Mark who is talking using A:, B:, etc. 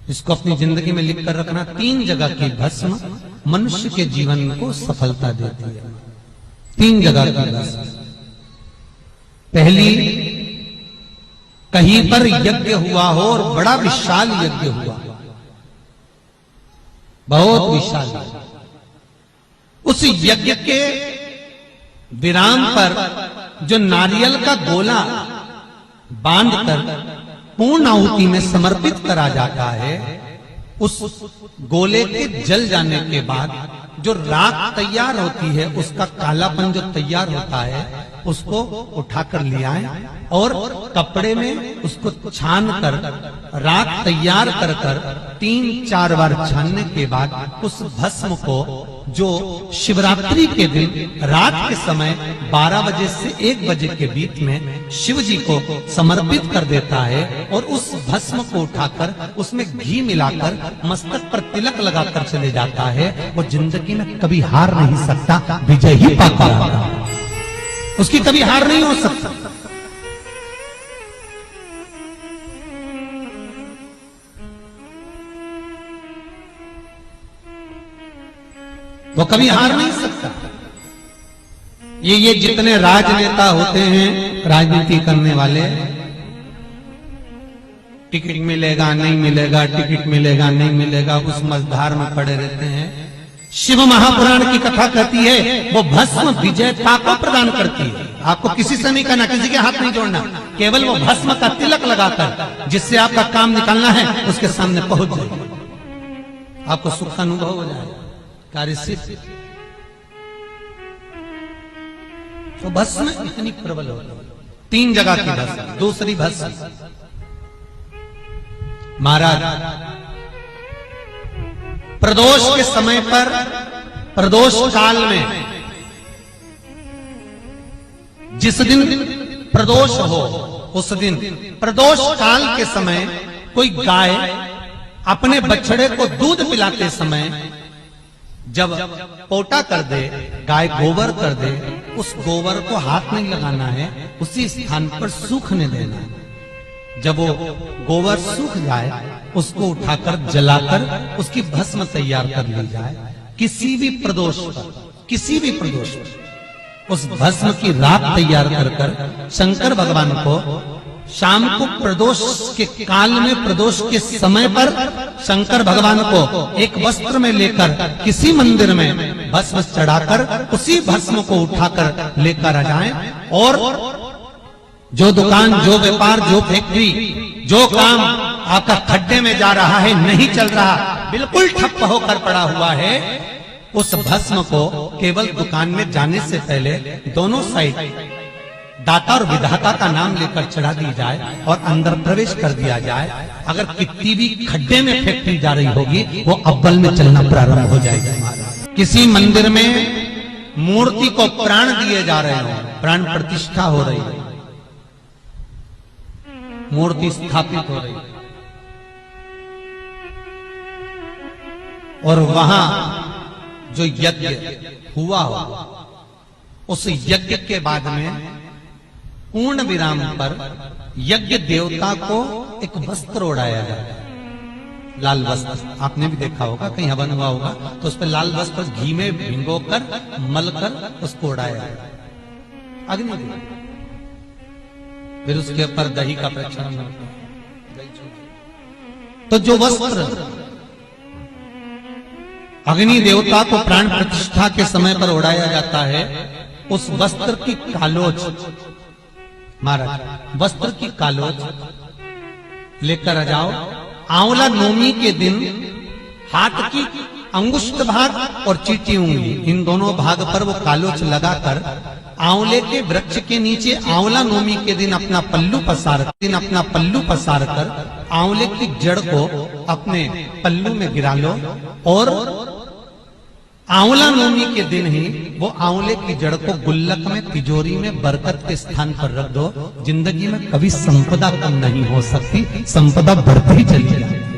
A: इसको अपनी जिंदगी में लिख कर रखना। 3 जगह की भस्म मनुष्य के जीवन को सफलता देती है। 3 जगह की भस्म। पहली, कहीं पर यज्ञ हुआ हो और बड़ा विशाल यज्ञ हुआ, बहुत विशाल, उस यज्ञ के विराम पर जो नारियल का गोला बांधकर पूर्ण आहुति में समर्पित करा जाता है, उस गोले के जल जाने के बाद जो राख तैयार होती है, उसका कालापन जो तैयार होता है, उसको उठाकर ले आए और कपड़े में उसको छान कर राख तैयार कर 3-4 बार छानने के बाद उस भस्म को जो शिवरात्रि के दिन रात के समय 12 बजे से 1 बजे के बीच में शिव जी को समर्पित कर देता है और उस भस्म को उठाकर उसमें घी मिलाकर मस्तक पर तिलक लगाकर चले जाता है, वो जिंदगी में कभी हार नहीं सकता, विजय ही पाता है, उसकी कभी हार नहीं हो सकता। वो कभी हार नहीं सकता। ये जितने राजनेता होते हैं, राजनीति करने वाले, टिकट मिलेगा नहीं मिलेगा, टिकट मिलेगा नहीं मिलेगा, उस मझधार में पड़े रहते हैं। शिव महापुराण की कथा कहती है वो भस्म विजेता को प्रदान करती है। आपको किसी से नहीं करना, किसी के हाथ नहीं जोड़ना, केवल वो भस्म का तिलक लगाकर जिससे आपका काम निकालना है उसके सामने पहुंच जाए, आपको सुख का अनुभव हो जाएगा, कार्य सिद्ध। तो भस्म इतनी प्रबल हो, 3 जगह की भस्म। दूसरी भस्म, महाराज प्रदोष के समय पर, प्रदोष काल में, जिस दिन प्रदोष हो उस दिन प्रदोष काल के समय कोई गाय अपने बछड़े को दूध पिलाते समय जब पोटा कर दे, गाय गोबर कर दे, उस गोबर को हाथ नहीं लगाना है, उसी स्थान पर सूखने देना है। जब वो गोबर सूख जाए उसको उठाकर जलाकर उसकी भस्म तैयार कर ली जाए। किसी भी प्रदोष पर, किसी भी प्रदोष पर उस भस्म की राख तैयार कर शंकर भगवान को शाम को प्रदोष के काल में, प्रदोष के समय पर शंकर भगवान को एक वस्त्र में लेकर किसी मंदिर में भस्म चढ़ाकर उसी भस्म को उठाकर लेकर आ जाएं और जो दुकान, जो व्यापार, जो फैक्ट्री, जो काम आपका खड्डे में जा रहा है, नहीं चल रहा, बिल्कुल ठप्प होकर पड़ा हुआ है, उस भस्म को केवल दुकान में जाने से पहले दोनों साइड दाता और विधाता का नाम लेकर चढ़ा दी जाए और अंदर प्रवेश कर दिया जाए। अगर कितनी भी खड्डे में फैक्ट्री जा रही होगी वो अव्वल में चलना प्रारंभ हो जाएगी। किसी मंदिर में मूर्ति को प्राण दिए जा रहे हो, प्राण प्रतिष्ठा हो रही है, मूर्ति स्थापित हो रही है और वहां जो यज्ञ हुआ हो उस यज्ञ के बाद में पूर्ण विराम पर यज्ञ देवता को एक वस्त्र ओढ़ाया जाता है, लाल वस्त्र। आपने भी देखा होगा, कहीं हवन हुआ होगा तो उस पर लाल वस्त्र घी में भिंगोकर मलकर उसको ओढ़ाया जाता है, अग्नि देव। फिर उसके ऊपर दही का प्रक्षालन होता है। तो जो वस्त्र अग्नि देवता को प्राण प्रतिष्ठा के समय पर ओढ़ाया जाता है, उस वस्त्र की कालोच, महाराज वस्त्र की कालोच लेकर आ जाओ। आंवला नवमी के दिन हाथ की अंगुष्ठ भाग और चीटी उंगली, इन दोनों भाग पर वो कालोच लगाकर आंवले के वृक्ष के नीचे आंवला नवमी के दिन अपना पल्लू पसार कर आंवले की जड़ को अपने पल्लू में गिरा लो और आंवला नवमी के दिन ही वो आंवले की जड़ को गुल्लक में, तिजोरी में, बरकत के स्थान पर रख दो। जिंदगी में कभी संपदा कम नहीं हो सकती, संपदा बढ़ती चली जाए।